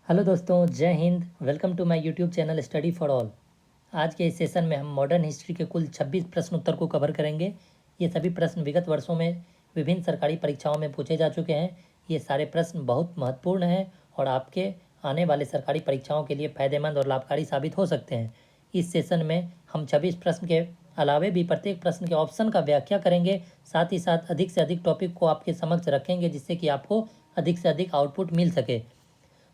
Hello दोस्तों, जय हिंद। Welcome to my YouTube channel study for all. आज के इस सेशन में हम मॉडर्न हिस्ट्री के कुल 26 प्रश्न उत्तर को कवर करेंगे। ये सभी प्रश्न विगत वर्षों में विभिन्न सरकारी परीक्षाओं में पूछे जा चुके हैं। ये सारे प्रश्न बहुत महत्वपूर्ण हैं और आपके आने वाले सरकारी परीक्षाओं के लिए फ़ायदेमंद और लाभकारी साबित हो सकते हैं। इस सेशन में हम 26 प्रश्न के अलावे भी प्रत्येक प्रश्न के ऑप्शन का व्याख्या करेंगे। साथ ही साथ अधिक से अधिक टॉपिक को आपके समक्ष रखेंगे जिससे कि आपको अधिक से अधिक आउटपुट मिल सके।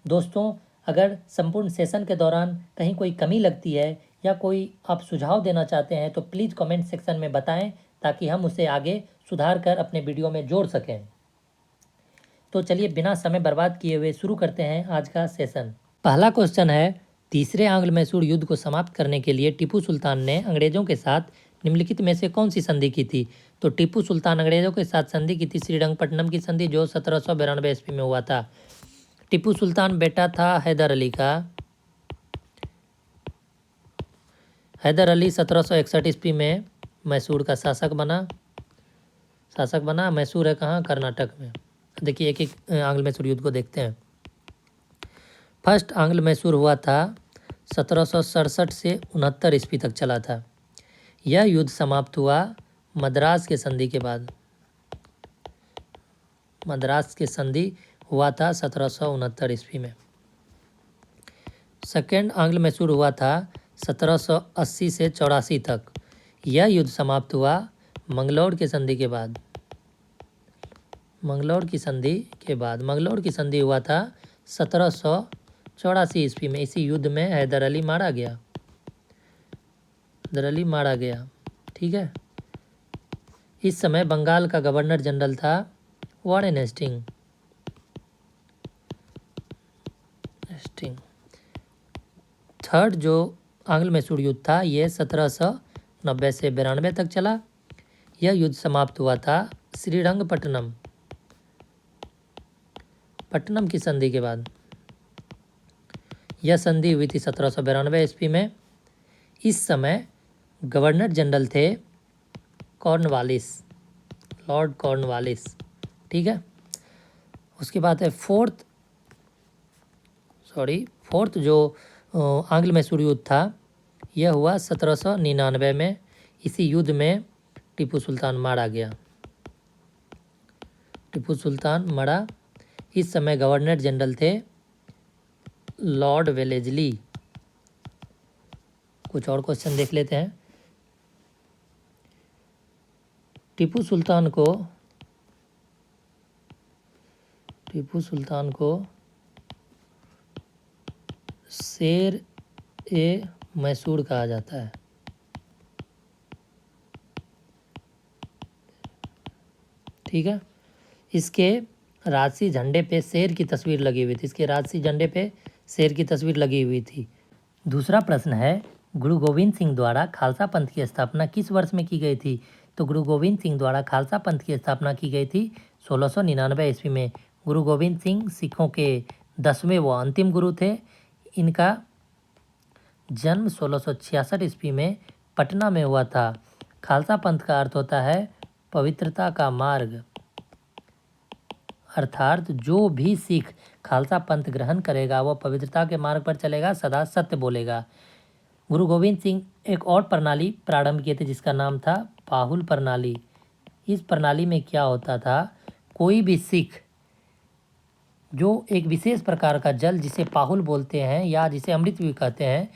दोस्तों, अगर संपूर्ण सेशन के दौरान कहीं कोई कमी लगती है या कोई आप सुझाव देना चाहते हैं तो प्लीज़ कमेंट सेक्शन में बताएं ताकि हम उसे आगे सुधार कर अपने वीडियो में जोड़ सकें। तो चलिए बिना समय बर्बाद किए हुए शुरू करते हैं आज का सेशन। पहला क्वेश्चन है, तीसरे आंग्ल मैसूर युद्ध को समाप्त करने के लिए टीपू सुल्तान ने अंग्रेजों के साथ निम्नलिखित में से कौन सी संधि की थी? तो टीपू सुल्तान अंग्रेजों के साथ संधि की थी श्रीरंगपट्टनम की संधि, जो 1792 ईस्वी में हुआ था। टीपू सुल्तान बेटा था हैदर अली का। हैदर अली 1761 ईस्वी में मैसूर का शासक बना। मैसूर है कहाँ? कर्नाटक में। देखिए एक एक आंग्ल मैसूर युद्ध को देखते हैं। फर्स्ट आंग्ल मैसूर हुआ था 1767 से 69 ईस्वी तक चला था। यह युद्ध समाप्त हुआ मद्रास के संधि के बाद। मद्रास के संधि हुआ था 1769 ईस्वी में। सेकेंड आंग्ल मैसूर हुआ था 1780 से 84 तक। यह युद्ध समाप्त हुआ मंगलौर के संधि के बाद। मंगलौर की संधि हुआ था 1784 ईस्वी में। इसी युद्ध में हैदर अली मारा गया। ठीक है। इस समय बंगाल का गवर्नर जनरल था वॉरेन हेस्टिंग। थर्ड जो आंग्ल मैसूर युद्ध था ये 1790 से 92 तक चला। यह युद्ध समाप्त हुआ था श्रीरंगपट्टनम की संधि के बाद। यह संधि हुई थी 1792 ईस्वी में। इस समय गवर्नर जनरल थे लॉर्ड कॉर्नवालिस। ठीक है। उसके बाद है फोर्थ जो आंग्ल मैसूर युद्ध था यह हुआ 1799 में। इसी युद्ध में टीपू सुल्तान मरा। इस समय गवर्नर जनरल थे लॉर्ड वेलेस्ली। कुछ और क्वेश्चन देख लेते हैं। टीपू सुल्तान को शेर ए मैसूर कहा जाता है। ठीक है। इसके राजसी झंडे पे शेर की तस्वीर लगी हुई थी। दूसरा प्रश्न है, गुरु गोविंद सिंह द्वारा खालसा पंथ की स्थापना किस वर्ष में की गई थी? तो गुरु गोविंद सिंह द्वारा खालसा पंथ की स्थापना की गई थी 1699 ईस्वी में। गुरु गोविंद सिंह सिखों के 10वें व अंतिम गुरु थे। इनका जन्म 1666 ईस्वी में पटना में हुआ था। खालसा पंथ का अर्थ होता है पवित्रता का मार्ग, अर्थात जो भी सिख खालसा पंथ ग्रहण करेगा वह पवित्रता के मार्ग पर चलेगा, सदा सत्य बोलेगा। गुरु गोविंद सिंह एक और प्रणाली प्रारंभ किए थे जिसका नाम था पाहुल प्रणाली। इस प्रणाली में क्या होता था, कोई भी सिख जो एक विशेष प्रकार का जल जिसे पाहुल बोलते हैं या जिसे अमृत भी कहते हैं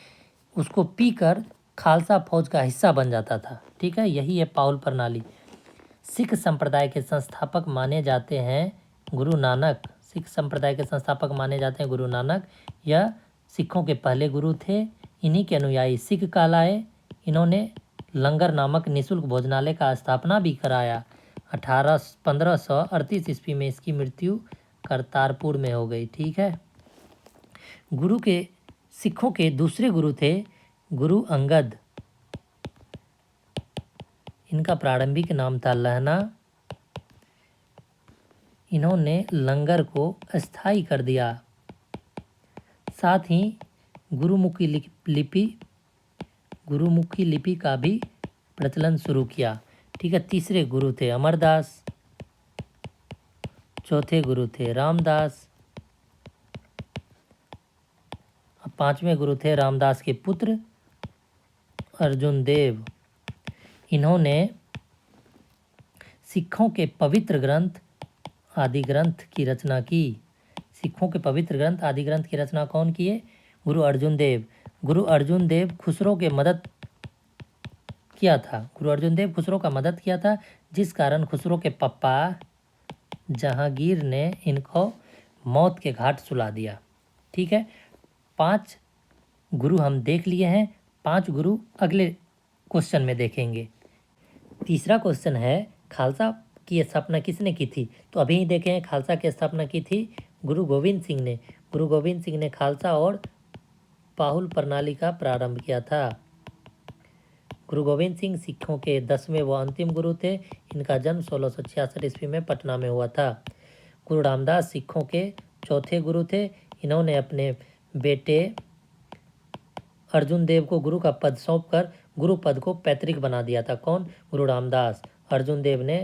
उसको पीकर खालसा फौज का हिस्सा बन जाता था। ठीक है, यही है पाहुल प्रणाली। सिख संप्रदाय के संस्थापक माने जाते हैं गुरु नानक। यह सिखों के पहले गुरु थे। इन्हीं के अनुयायी सिख कहलाए। इन्होंने लंगर नामक निःशुल्क भोजनालय का स्थापना भी कराया। 1538 ईस्वी में इसकी मृत्यु करतारपुर में हो गई। ठीक है। सिखों के दूसरे गुरु थे गुरु अंगद। इनका प्रारंभिक नाम था लहना। इन्होंने लंगर को अस्थायी कर दिया। साथ ही गुरुमुखी लिपि का भी प्रचलन शुरू किया। ठीक है। तीसरे गुरु थे अमरदास। चौथे गुरु थे रामदास। पांचवें गुरु थे रामदास के पुत्र अर्जुन देव। इन्होंने सिखों के पवित्र ग्रंथ आदि ग्रंथ की रचना की। सिखों के पवित्र ग्रंथ आदि ग्रंथ की रचना कौन किए? गुरु अर्जुन देव। गुरु अर्जुन देव खुसरो के मदद किया था। गुरु अर्जुन देव खुसरो का मदद किया था, जिस कारण खुसरो के पप्पा जहांगीर ने इनको मौत के घाट सुला दिया। ठीक है, 5 गुरु हम देख लिए हैं। 5 गुरु अगले क्वेश्चन में देखेंगे। तीसरा क्वेश्चन है खालसा की स्थापना किसने की थी? तो अभी ही देखे हैं, खालसा की स्थापना की थी गुरु गोविंद सिंह ने। गुरु गोविंद सिंह ने खालसा और पाहुल प्रणाली का प्रारंभ किया था। गुरु गोविंद सिंह सिखों के 10वें व अंतिम गुरु थे। इनका जन्म 1666 ईस्वी में पटना में हुआ था। गुरु रामदास सिखों के चौथे गुरु थे। इन्होंने अपने बेटे अर्जुन देव को गुरु का पद सौंपकर गुरु पद को पैतृक बना दिया था। कौन? गुरु रामदास। अर्जुन देव ने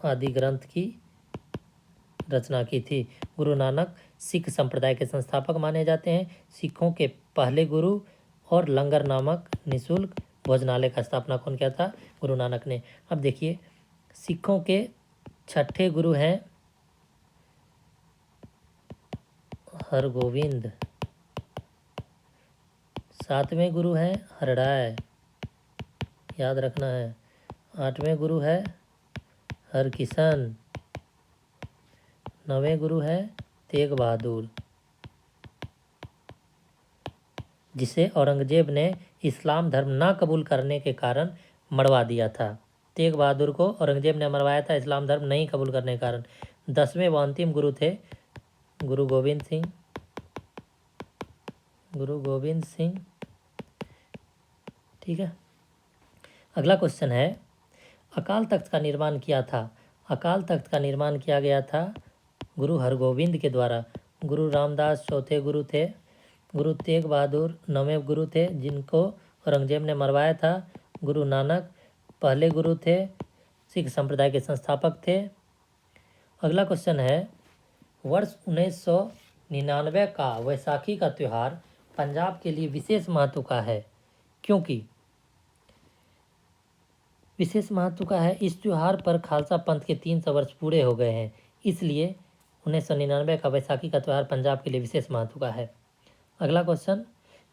आदि ग्रंथ की रचना की थी। गुरु नानक सिख संप्रदाय के संस्थापक माने जाते हैं। सिखों के पहले गुरु और लंगर नामक निःशुल्क भोजनालय का स्थापना कौन किया था? गुरु नानक ने। अब देखिए, सिखों के छठे गुरु हैं हरगोविंद। 7वें गुरु हैं हरराय, याद रखना है। 8वें गुरु है हरकिशन। 9वें गुरु है तेग बहादुर, जिसे औरंगजेब ने इस्लाम धर्म ना कबूल करने के कारण मरवा दिया था। तेग बहादुर को औरंगजेब ने मरवाया था इस्लाम धर्म नहीं कबूल करने के कारण। 10वें व अंतिम गुरु थे गुरु गोविंद सिंह। गुरु गोविंद सिंह। ठीक है, अगला क्वेश्चन है अकाल तख्त का निर्माण किया था। अकाल तख्त का निर्माण किया गया था गुरु हरगोविंद के द्वारा। गुरु रामदास चौथे गुरु थे। गुरु तेग बहादुर 9वें गुरु थे, जिनको औरंगजेब ने मरवाया था। गुरु नानक पहले गुरु थे, सिख संप्रदाय के संस्थापक थे। अगला क्वेश्चन है वर्ष 1999 का वैसाखी का त्यौहार पंजाब के लिए विशेष महत्व का है, क्योंकि विशेष महत्व का है। इस त्यौहार पर खालसा पंथ के 300 वर्ष पूरे हो गए हैं, इसलिए 1999 का वैसाखी का त्यौहार पंजाब के लिए विशेष महत्व का है। अगला क्वेश्चन,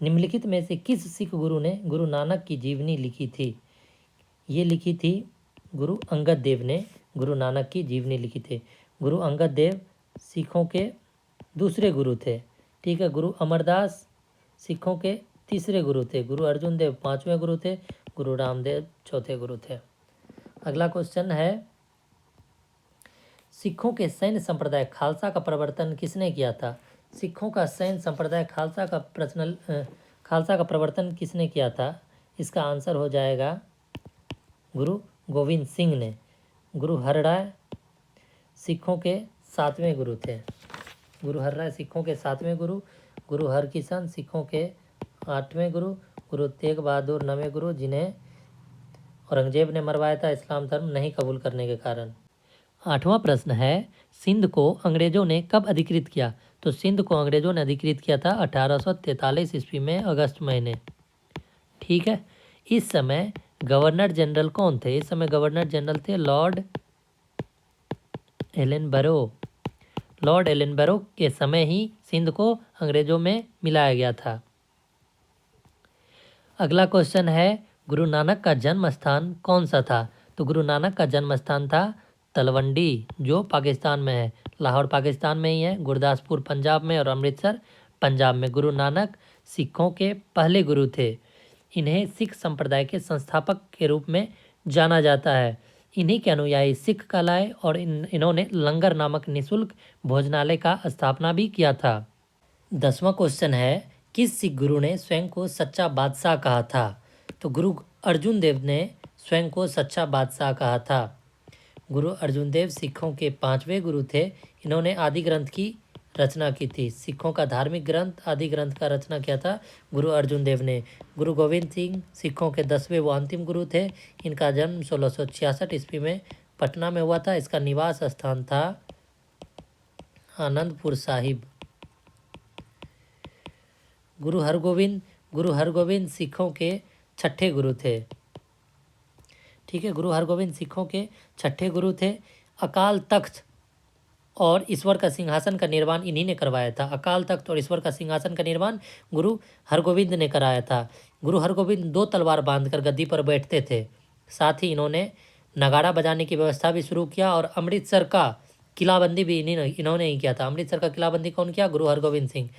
निम्नलिखित में से किस सिख गुरु ने गुरु नानक की जीवनी लिखी थी? ये लिखी थी गुरु अंगद देव ने गुरु नानक की जीवनी लिखी थी। गुरु अंगद देव सिखों के दूसरे गुरु थे। ठीक है, गुरु अमरदास सिखों के तीसरे गुरु थे। गुरु अर्जुन देव 5वें गुरु थे। गुरु रामदेव चौथे गुरु थे। अगला क्वेश्चन है सिखों के सैन्य संप्रदाय खालसा का प्रवर्तन किसने किया था? सिखों का सैन्य संप्रदाय खालसा का प्रवर्तन किसने किया था? इसका आंसर हो जाएगा गुरु गोविंद सिंह ने। गुरु हरराय सिखों के 7वें गुरु थे। गुरु हरराय सिखों के 7वें गुरु। गुरु हरकिशन सिखों के 8वें गुरु। गुरु तेग बहादुर 9वें गुरु, जिन्हें औरंगजेब ने मरवाया था इस्लाम धर्म नहीं कबूल करने के कारण। 8वां प्रश्न है सिंध को अंग्रेजों ने कब अधिकृत किया? तो सिंध को अंग्रेजों ने अधिकृत किया था 1843 ईस्वी में अगस्त महीने। ठीक है, इस समय गवर्नर जनरल कौन थे? इस समय गवर्नर जनरल थे लॉर्ड एलनबरो। लॉर्ड एलनबरो के समय ही सिंध को अंग्रेजों में मिलाया गया था। अगला क्वेश्चन है गुरु नानक का जन्म स्थान कौन सा था? तो गुरु नानक का जन्म स्थान था तलवंडी, जो पाकिस्तान में है। लाहौर पाकिस्तान में ही है, गुरदासपुर पंजाब में और अमृतसर पंजाब में। गुरु नानक सिखों के पहले गुरु थे। इन्हें सिख संप्रदाय के संस्थापक के रूप में जाना जाता है। इन्हीं के अनुयायी सिख कहलाए और इन्होंने लंगर नामक निःशुल्क भोजनालय का स्थापना भी किया था। 10वां क्वेश्चन है किस सिख गुरु ने स्वयं को सच्चा बादशाह कहा था? तो गुरु अर्जुन देव ने स्वयं को सच्चा बादशाह कहा था। गुरु अर्जुन देव सिखों के 5वें गुरु थे। इन्होंने आदि ग्रंथ की रचना की थी। सिखों का धार्मिक ग्रंथ आदि ग्रंथ का रचना किया था गुरु अर्जुन देव ने। गुरु गोविंद सिंह सिखों के 10वें व अंतिम गुरु थे। इनका जन्म 1666 ईस्वी में पटना में हुआ था। इसका निवास स्थान था आनंदपुर साहिब। गुरु हरगोविंद सिखों के छठे गुरु थे। ठीक है, गुरु हरगोविंद सिखों के छठे गुरु थे। अकाल तख्त और ईश्वर का सिंहासन का निर्माण इन्हीं ने करवाया था। अकाल तख्त और ईश्वर का सिंहासन का निर्माण गुरु हरगोविंद ने कराया था। गुरु हरगोविंद 2 तलवार बांधकर गद्दी पर बैठते थे। साथ ही इन्होंने नगाड़ा बजाने की व्यवस्था भी शुरू किया और अमृतसर का किलाबंदी भी इन्होंने ही किया था। अमृतसर का किलाबंदी कौन किया? गुरु हरगोविंद सिंह।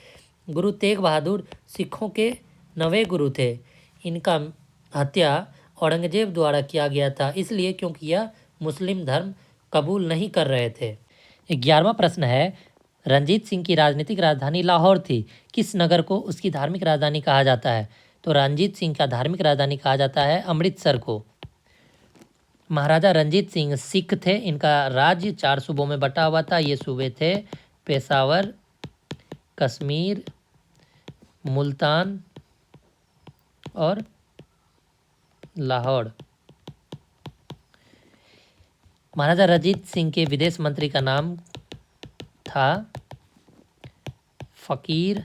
गुरु तेग बहादुर सिखों के 9वें गुरु थे। इनका हत्या औरंगजेब द्वारा किया गया था, इसलिए क्योंकि यह मुस्लिम धर्म कबूल नहीं कर रहे थे। 11वां प्रश्न है, रंजीत सिंह की राजनीतिक राजधानी लाहौर थी। किस नगर को उसकी धार्मिक राजधानी कहा जाता है? तो रंजीत सिंह का धार्मिक राजधानी कहा जाता है अमृतसर को। महाराजा रंजीत सिंह सिख थे। इनका राज्य 4 सूबों में बटा हुआ था। ये सूबे थे पेशावर, कश्मीर, मुल्तान और लाहौर। महाराजा रंजीत सिंह के विदेश मंत्री का नाम था फ़कीर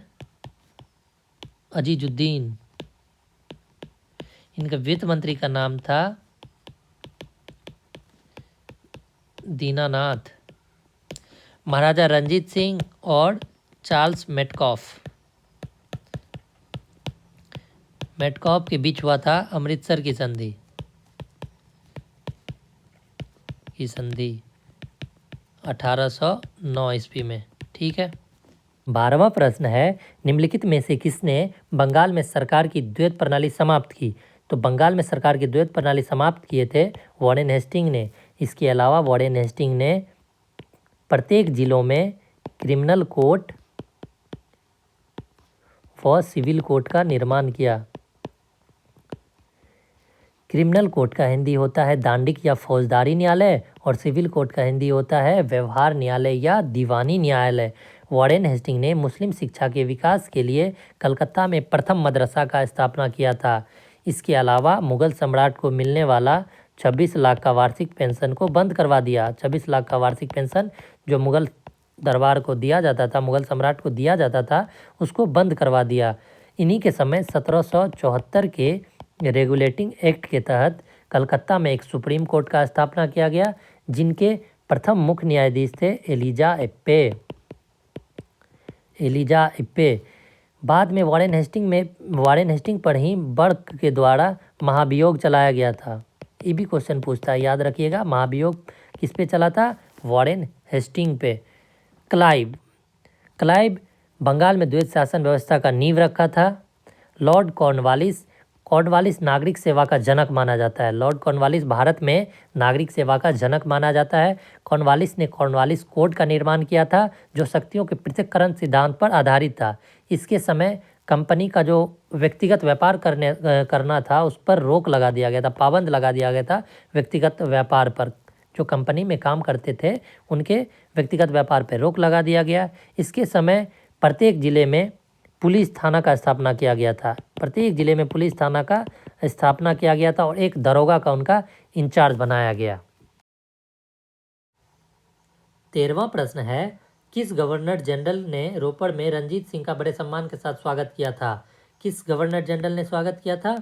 अजीजुद्दीन। इनका वित्त मंत्री का नाम था दीनानाथ। महाराजा रंजीत सिंह और चार्ल्स मेटकॉफ के बीच हुआ था अमृतसर की संधि 1809 ईस्वी में। ठीक है। 12वां प्रश्न है, निम्नलिखित में से किसने बंगाल में सरकार की द्वैत प्रणाली समाप्त की? तो बंगाल में सरकार की द्वैत प्रणाली समाप्त किए थे वॉरेन हेस्टिंग ने। इसके अलावा वॉरेन हेस्टिंग ने प्रत्येक जिलों में क्रिमिनल कोर्ट व सिविल कोर्ट का निर्माण किया। क्रिमिनल कोर्ट का हिंदी होता है दांडिक या फौजदारी न्यायालय और सिविल कोर्ट का हिंदी होता है व्यवहार न्यायालय या दीवानी न्यायालय। वॉरेन हेस्टिंग ने मुस्लिम शिक्षा के विकास के लिए कलकत्ता में प्रथम मदरसा का स्थापना किया था। इसके अलावा मुगल सम्राट को मिलने वाला 26 लाख का वार्षिक पेंशन को बंद करवा दिया। 26 लाख का वार्षिक पेंशन जो मुगल दरबार को दिया जाता था, मुगल सम्राट को दिया जाता था, उसको बंद करवा दिया। इन्हीं के समय 1774 के रेगुलेटिंग एक्ट के तहत कलकत्ता में एक सुप्रीम कोर्ट का स्थापना किया गया, जिनके प्रथम मुख्य न्यायाधीश थे एलिजा इप्पे। बाद में वॉरेन हेस्टिंग पर ही बर्क के द्वारा महाभियोग चलाया गया था। ये भी क्वेश्चन पूछता है, याद रखिएगा। महाभियोग किस पे चला था? वॉरेन हेस्टिंग पे। क्लाइव बंगाल में द्वैत शासन व्यवस्था का नींव रखा था। लॉर्ड कॉर्नवालिस नागरिक सेवा का जनक माना जाता है। लॉर्ड कॉर्नवालिस भारत में नागरिक सेवा का जनक माना जाता है। कॉर्नवालिस ने कॉर्नवालिस कोड का निर्माण किया था, जो शक्तियों के पृथक्करण सिद्धांत पर आधारित था। इसके समय कंपनी का जो व्यक्तिगत व्यापार करना था, उस पर रोक लगा दिया गया था, पाबंद लगा दिया गया था। व्यक्तिगत व्यापार पर जो कंपनी में काम करते थे, उनके व्यक्तिगत व्यापार पर रोक लगा दिया गया। इसके समय प्रत्येक जिले में पुलिस थाना का स्थापना किया गया था। प्रत्येक जिले में पुलिस थाना का स्थापना किया गया था और एक दरोगा का उनका इंचार्ज बनाया गया। 13वां प्रश्न है, किस गवर्नर जनरल ने रोपड़ में रंजीत सिंह का बड़े सम्मान के साथ स्वागत किया था? किस गवर्नर जनरल ने स्वागत किया था?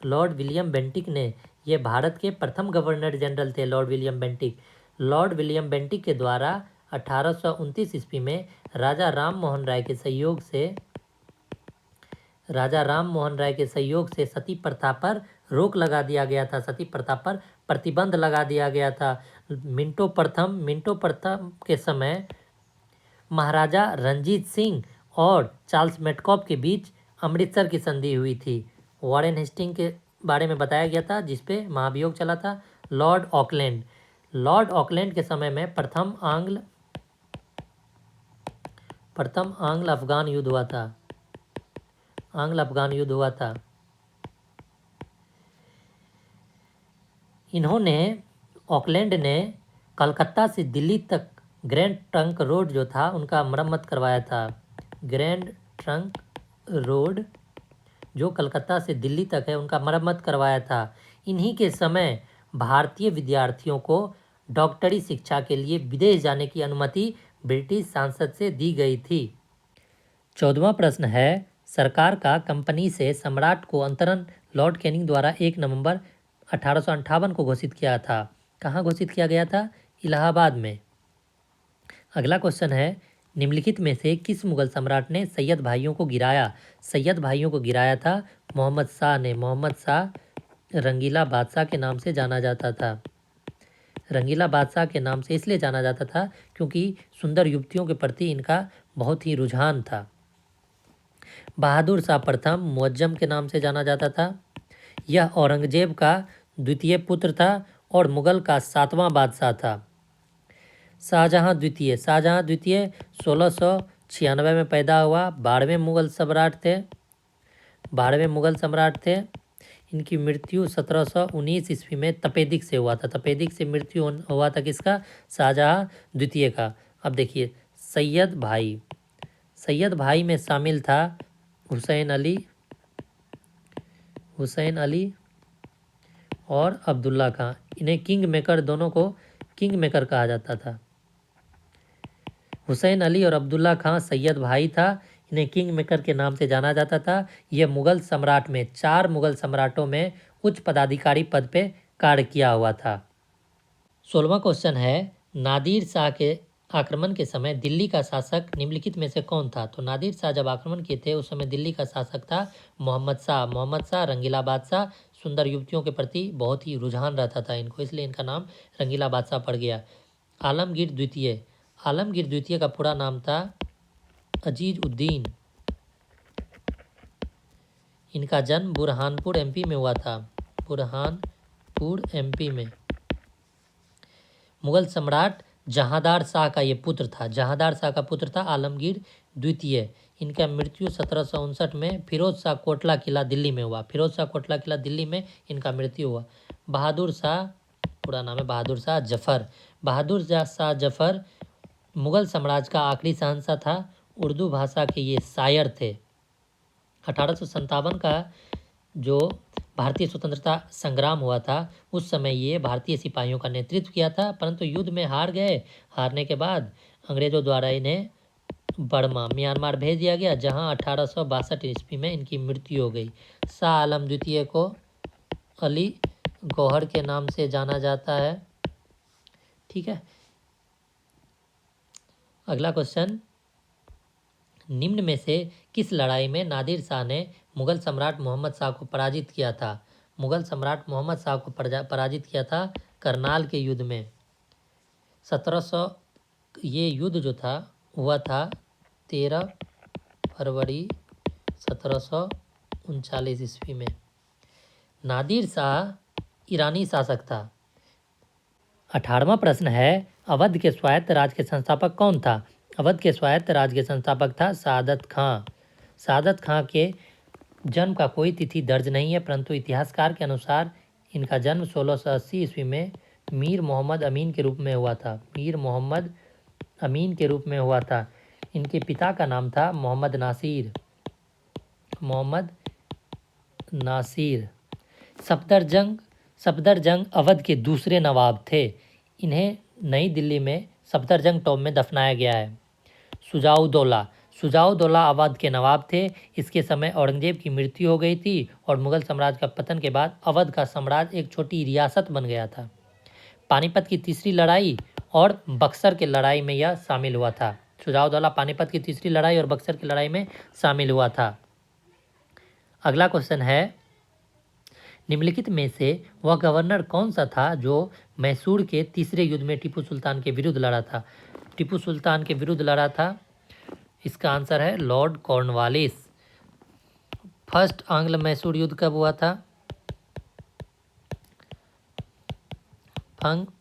लॉर्ड विलियम बेंटिक ने। ये भारत के प्रथम गवर्नर जनरल थे, Lord William Bentinck. Lord William Bentinck के द्वारा 1829 ईस्वी में राजा राम मोहन राय के सहयोग से सती प्रथा पर रोक लगा दिया गया था। सती प्रथा पर प्रतिबंध लगा दिया गया था। मिंटो प्रथम के समय महाराजा रंजीत सिंह और चार्ल्स मेटकॉफ के बीच अमृतसर की संधि हुई थी। वॉरेन हेस्टिंग के बारे में बताया गया था, जिसपे महाभियोग चला था। लॉर्ड ऑकलैंड के समय में प्रथम आंग्ल अफगान युद्ध हुआ था। ऑकलैंड ने कलकत्ता से दिल्ली तक ग्रैंड ट्रंक रोड जो था, उनका मरम्मत करवाया था। ग्रैंड ट्रंक रोड जो कलकत्ता से दिल्ली तक है, उनका मरम्मत करवाया था। इन्हीं के समय भारतीय विद्यार्थियों को डॉक्टरी शिक्षा के लिए विदेश जाने की अनुमति ब्रिटिश सांसद से दी गई थी। 14वां प्रश्न है, सरकार का कंपनी से सम्राट को अंतरण लॉर्ड कैनिंग द्वारा 1 नवंबर 1858 को घोषित किया था। कहाँ घोषित किया गया था? इलाहाबाद में। अगला क्वेश्चन है, निम्नलिखित में से किस मुगल सम्राट ने सैयद भाइयों को गिराया? सैयद भाइयों को गिराया था मोहम्मद शाह ने। मोहम्मद शाह रंगीला बादशाह के नाम से जाना जाता था। रंगीला बादशाह के नाम से इसलिए जाना जाता था क्योंकि सुंदर युवतियों के प्रति इनका बहुत ही रुझान था। बहादुर शाह प्रथम मुअज्जम के नाम से जाना जाता था। यह औरंगजेब का द्वितीय पुत्र था और मुगल का 7वां बादशाह था। शाहजहां द्वितीय 1696 में पैदा हुआ। 12वें मुगल सम्राट थे। इनकी मृत्यु 1719 ईस्वी में तपेदिक से हुआ था। तपेदिक से मृत्यु हुआ था किसका? शाहजहां द्वितीय का। अब देखिए, सैयद भाई में शामिल था हुसैन अली और अब्दुल्ला खां। इन्हें किंग मेकर, दोनों को किंग मेकर कहा जाता था। हुसैन अली और अब्दुल्ला खां सैयद भाई था। इन्हें किंग मेकर के नाम से जाना जाता था। यह मुगल सम्राट में 4 मुगल सम्राटों में उच्च पदाधिकारी पद पे कार्य किया हुआ था। 16वां क्वेश्चन है, नादिर शाह के आक्रमण के समय दिल्ली का शासक निम्नलिखित में से कौन था? तो नादिर शाह जब आक्रमण किए थे उस समय दिल्ली का शासक था मोहम्मद शाह। रंगीला बादशाह, सुंदर युवतियों के प्रति बहुत ही रुझान रहता था इनको, इसलिए इनका नाम रंगीला बादशाह पड़ गया। आलमगीर द्वितीय का पूरा नाम था अजीज उद्दीन। इनका जन्म बुरहानपुर एमपी में हुआ था। बुरहानपुर एमपी में। मुगल सम्राट जहांदार शाह का ये पुत्र था। जहांदार शाह का पुत्र था आलमगीर द्वितीय। इनका मृत्यु 1759 में फिरोज शाह कोटला किला दिल्ली में हुआ। फिरोज शाह कोटला किला दिल्ली में इनका मृत्यु हुआ। बहादुर शाह, पूरा नाम है बहादुर शाह जफर। बहादुर शाह जफर मुगल साम्राज्य का आखिरी शहंशाह था। उर्दू भाषा के ये शायर थे। 1857 का जो भारतीय स्वतंत्रता संग्राम हुआ था उस समय ये भारतीय सिपाहियों का नेतृत्व किया था, परंतु युद्ध में हार गए। हारने के बाद अंग्रेजों द्वारा इन्हें बर्मा, म्यांमार भेज दिया गया, जहां 1862 ईस्वी में इनकी मृत्यु हो गई। शाह आलम द्वितीय को अली गौहर के नाम से जाना जाता है। ठीक है। अगला क्वेश्चन, निम्न में से किस लड़ाई में नादिर शाह ने मुगल सम्राट मोहम्मद शाह को पराजित किया था? मुगल सम्राट मोहम्मद शाह को पराजित किया था करनाल के युद्ध में। 1700 ये युद्ध जो था हुआ था 13 फरवरी 1739 ईस्वी में। नादिर शाह ईरानी शासक था। 18वां प्रश्न है, अवध के स्वायत्त राज्य के संस्थापक कौन था? अवध के स्वायत्त राज्य के संस्थापक था सादत खां। सादत खां के जन्म का कोई तिथि दर्ज नहीं है, परंतु इतिहासकार के अनुसार इनका जन्म 1680 ईस्वी में मीर मोहम्मद अमीन के रूप में हुआ था। मीर मोहम्मद अमीन के रूप में हुआ था। इनके पिता का नाम था मोहम्मद नासिर। सफदरजंग अवध के दूसरे नवाब थे। इन्हें नई दिल्ली में सफदरजंग टॉम में दफनाया गया है। सुजाउद्दौला अवध के नवाब थे। इसके समय औरंगजेब की मृत्यु हो गई थी और मुगल साम्राज्य का पतन के बाद अवध का साम्राज्य एक छोटी रियासत बन गया था। पानीपत की तीसरी लड़ाई और बक्सर की लड़ाई में यह शामिल हुआ था। सुजाउद्दौला पानीपत की तीसरी लड़ाई और बक्सर की लड़ाई में शामिल हुआ था। अगला क्वेश्चन है, निम्नलिखित में से वह गवर्नर कौन सा था जो मैसूर के तीसरे युद्ध में टीपू सुल्तान के विरुद्ध लड़ा था? टीपू सुल्तान के विरुद्ध लड़ा था। इसका आंसर है लॉर्ड कॉर्नवालिस। फर्स्ट आंग्ल मैसूर युद्ध कब हुआ था?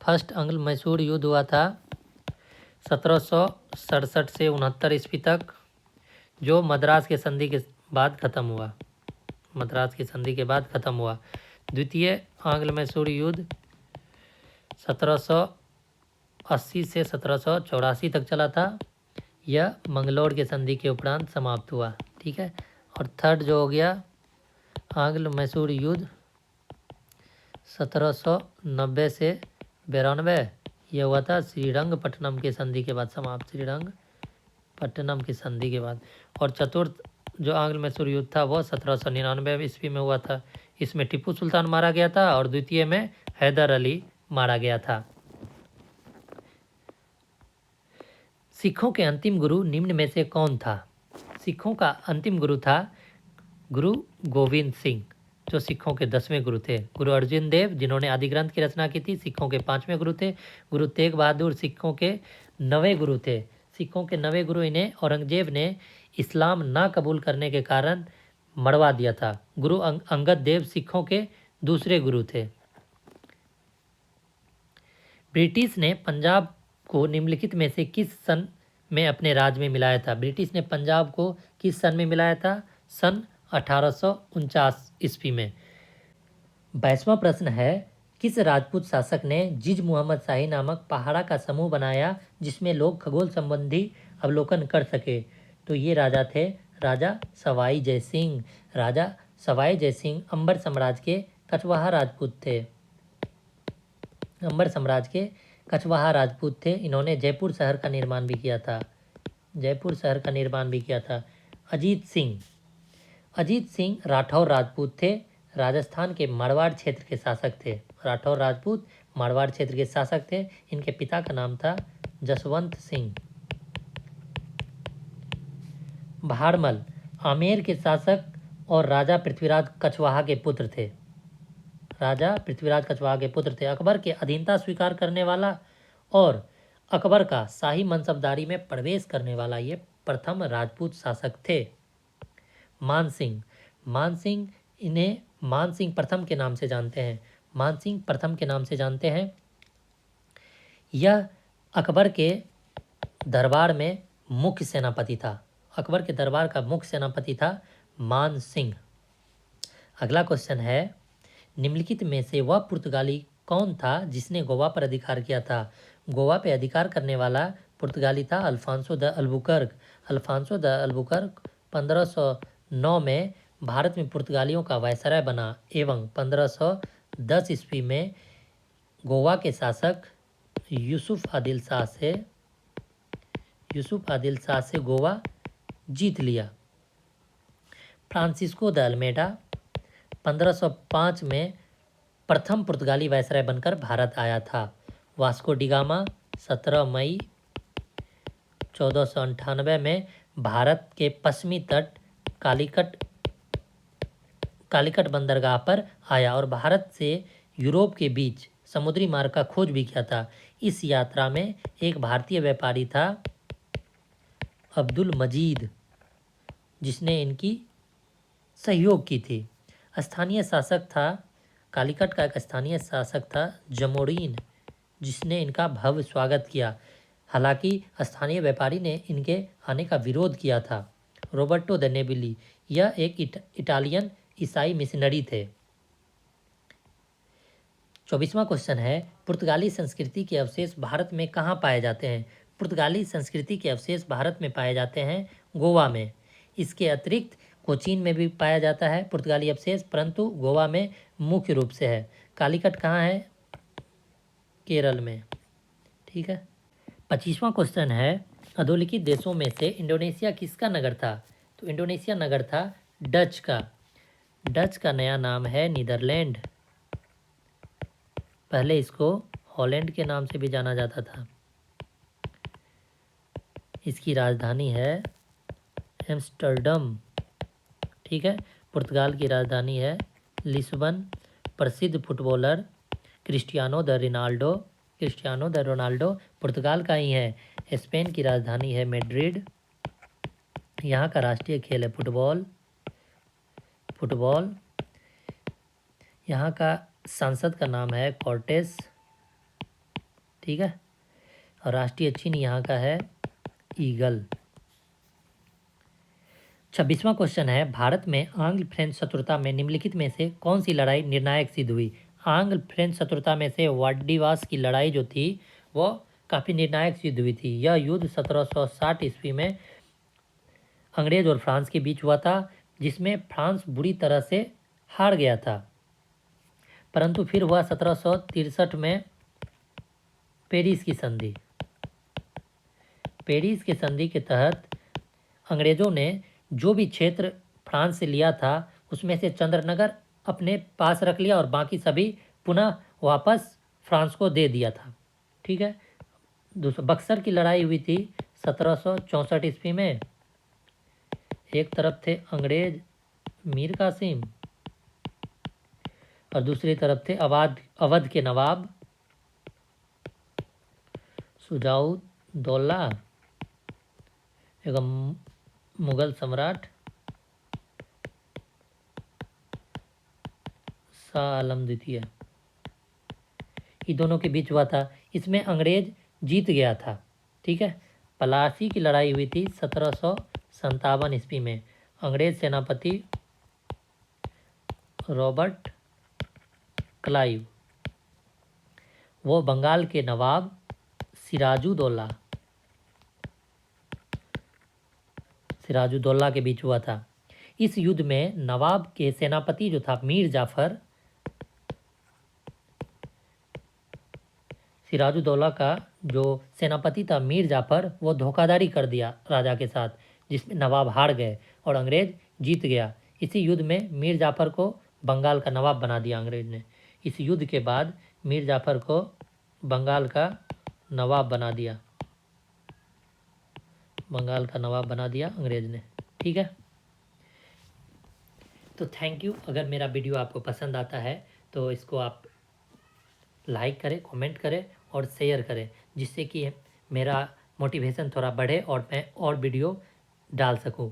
फर्स्ट आंग्ल मैसूर युद्ध हुआ था 1767 से 69 ईस्वी तक, जो मद्रास के संधि के बाद खत्म हुआ। द्वितीय आंग्ल मैसूर युद्ध 1780 से 1784 तक चला था। यह मंगलौर के संधि के उपरांत समाप्त हुआ। ठीक है। और थर्ड जो हो गया आंग्ल मैसूर युद्ध 1790 से 92, यह हुआ था श्रीरंगपट्टनम के संधि के बाद समाप्त। श्रीरंगपट्टनम की संधि के बाद। और चतुर्थ जो आंग्ल मैसूर युद्ध था वह 1799 ईस्वी में हुआ था। इसमें टीपू सुल्तान मारा गया था और द्वितीय में हैदर अली मारा गया था। सिखों के अंतिम गुरु निम्न में से कौन था? सिखों का अंतिम गुरु था गुरु गोविंद सिंह, जो सिखों के 10वें गुरु थे। गुरु अर्जुन देव, जिन्होंने आदि ग्रंथ की रचना की थी, सिखों के 5वें गुरु थे। गुरु तेग बहादुर सिखों के 9वें गुरु थे। सिखों के 9वें गुरु इन्हें औरंगजेब ने इस्लाम ना कबूल करने के कारण मरवा दिया था। गुरु अंगद देव सिखों के दूसरे गुरु थे। ब्रिटिश ने पंजाब को निम्नलिखित में से किस सन में अपने राज में मिलाया था? ब्रिटिश ने पंजाब को किस सन में मिलाया था? सन 1849 ईस्वी में। 22वां प्रश्न है, किस राजपूत शासक ने जिज मुहम्मद शाही नामक पहाड़ा का समूह बनाया जिसमें लोग खगोल संबंधी अवलोकन कर सके? तो ये राजा थे राजा सवाई जयसिंह। राजा सवाई जयसिंह अंबर साम्राज्य के कछवाहा राजपूत थे। अंबर साम्राज्य के कछवाहा राजपूत थे। इन्होंने जयपुर शहर का निर्माण भी किया था। जयपुर शहर का निर्माण भी किया था। अजीत सिंह। अजीत सिंह राठौर राजपूत थे। राजस्थान के मारवाड़ क्षेत्र के शासक थे। राठौर राजपूत मारवाड़ क्षेत्र के शासक थे। इनके पिता का नाम था जसवंत सिंह। भाड़मल आमेर के शासक और राजा पृथ्वीराज कछवाहा के पुत्र थे। राजा पृथ्वीराज कछवाहा के पुत्र थे। अकबर के अधीनता स्वीकार करने वाला और अकबर का शाही मनसबदारी में प्रवेश करने वाला ये प्रथम राजपूत शासक थे। मानसिंह। मानसिंह, इन्हें मानसिंह प्रथम के नाम से जानते हैं। मानसिंह प्रथम के नाम से जानते हैं। यह अकबर के दरबार में मुख्य सेनापति था। अकबर के दरबार का मुख्य सेनापति था मानसिंह। अगला क्वेश्चन है, निम्नलिखित में से वह पुर्तगाली कौन था जिसने गोवा पर अधिकार किया था? गोवा पर अधिकार करने वाला पुर्तगाली था Alfonso de Albuquerque. Alfonso de Albuquerque 1509 में भारत में पुर्तगालियों का वायसराय बना एवं 1510 ईस्वी में गोवा के शासक यूसुफ आदिल शाह से गोवा जीत लिया। फ्रांसिस्को द अल्मेडा 1505 में प्रथम पुर्तगाली वायसराय बनकर भारत आया था। वास्को डिगामा 17 मई 1498 में भारत के पश्चिमी तट कालीकट बंदरगाह पर आया और भारत से यूरोप के बीच समुद्री मार्ग का खोज भी किया था। इस यात्रा में एक भारतीय व्यापारी था अब्दुल मजीद, जिसने इनकी सहयोग की थी। स्थानीय शासक था कालीकट का एक स्थानीय शासक था जमोरीन, जिसने इनका भव्य स्वागत किया। हालांकि स्थानीय व्यापारी ने इनके आने का विरोध किया था। रोबर्टो द नेबिली, यह एक इटालियन ईसाई मिशनरी थे। 24वां क्वेश्चन है, पुर्तगाली संस्कृति के अवशेष भारत में कहाँ पाए जाते हैं? पुर्तगाली संस्कृति के अवशेष भारत में पाए जाते हैं गोवा में। इसके अतिरिक्त कोचीन में भी पाया जाता है पुर्तगाली अवशेष, परंतु गोवा में मुख्य रूप से है। कालीकट कहाँ है? केरल में। ठीक है। 25वां क्वेश्चन है, अधोलिखित देशों में से इंडोनेशिया किसका नगर था? तो इंडोनेशिया नगर था डच का। डच का नया नाम है नीदरलैंड। पहले इसको हॉलैंड के नाम से भी जाना जाता था। इसकी राजधानी है एम्स्टर्डम। ठीक है। पुर्तगाल की राजधानी है लिस्बन। प्रसिद्ध फुटबॉलर क्रिस्टियानो द रोनाल्डो पुर्तगाल का ही है। स्पेन की राजधानी है मैड्रिड। यहाँ का राष्ट्रीय खेल है फुटबॉल। यहाँ का सांसद का नाम है कॉर्टेस। ठीक है। और राष्ट्रीय चिन्ह यहाँ का है ईगल। 26वां क्वेश्चन है, भारत में आंग्ल फ्रेंच शत्रुता में निम्नलिखित में से कौन सी लड़ाई निर्णायक सिद्ध हुई? आंग्ल फ्रेंच शत्रुता में से वाडिवास की लड़ाई जो थी वो काफ़ी निर्णायक सिद्ध हुई थी। यह युद्ध 1760 ईस्वी में अंग्रेज और फ्रांस के बीच हुआ था, जिसमें फ्रांस बुरी तरह से हार गया था। परंतु फिर हुआ 1763 में पेरिस की संधि। पेरिस की संधि के तहत अंग्रेजों ने जो भी क्षेत्र फ्रांस से लिया था उसमें से चंद्रनगर अपने पास रख लिया और बाकी सभी पुनः वापस फ्रांस को दे दिया था। ठीक है। दूसरा, बक्सर की लड़ाई हुई थी 1764 ईस्वी में। एक तरफ थे अंग्रेज मीर कासिम और दूसरी तरफ थे अवध के नवाब सुजाउद्दौला एवं मुगल सम्राट शाह आलम द्वितीय। ये दोनों के बीच हुआ था। इसमें अंग्रेज जीत गया था। ठीक है। पलासी की लड़ाई हुई थी 1757 ईस्वी में। अंग्रेज सेनापति रॉबर्ट क्लाइव वो बंगाल के नवाब सिराजुद्दौला के बीच हुआ था। इस युद्ध में नवाब के सेनापति जो था मीर जाफर, सिराजुद्दौला का जो सेनापति था मीर जाफर, वो धोखाधड़ी कर दिया राजा के साथ, जिसमें नवाब हार गए और अंग्रेज जीत गया। इसी युद्ध में मीर जाफर को बंगाल का नवाब बना दिया अंग्रेज ने। इस युद्ध के बाद मीर जाफर को बंगाल का नवाब बना दिया अंग्रेज ने। ठीक है। तो थैंक यू। अगर मेरा वीडियो आपको पसंद आता है तो इसको आप लाइक करें, कमेंट करें और शेयर करें, जिससे कि मेरा मोटिवेशन थोड़ा बढ़े और मैं और वीडियो डाल सकूं।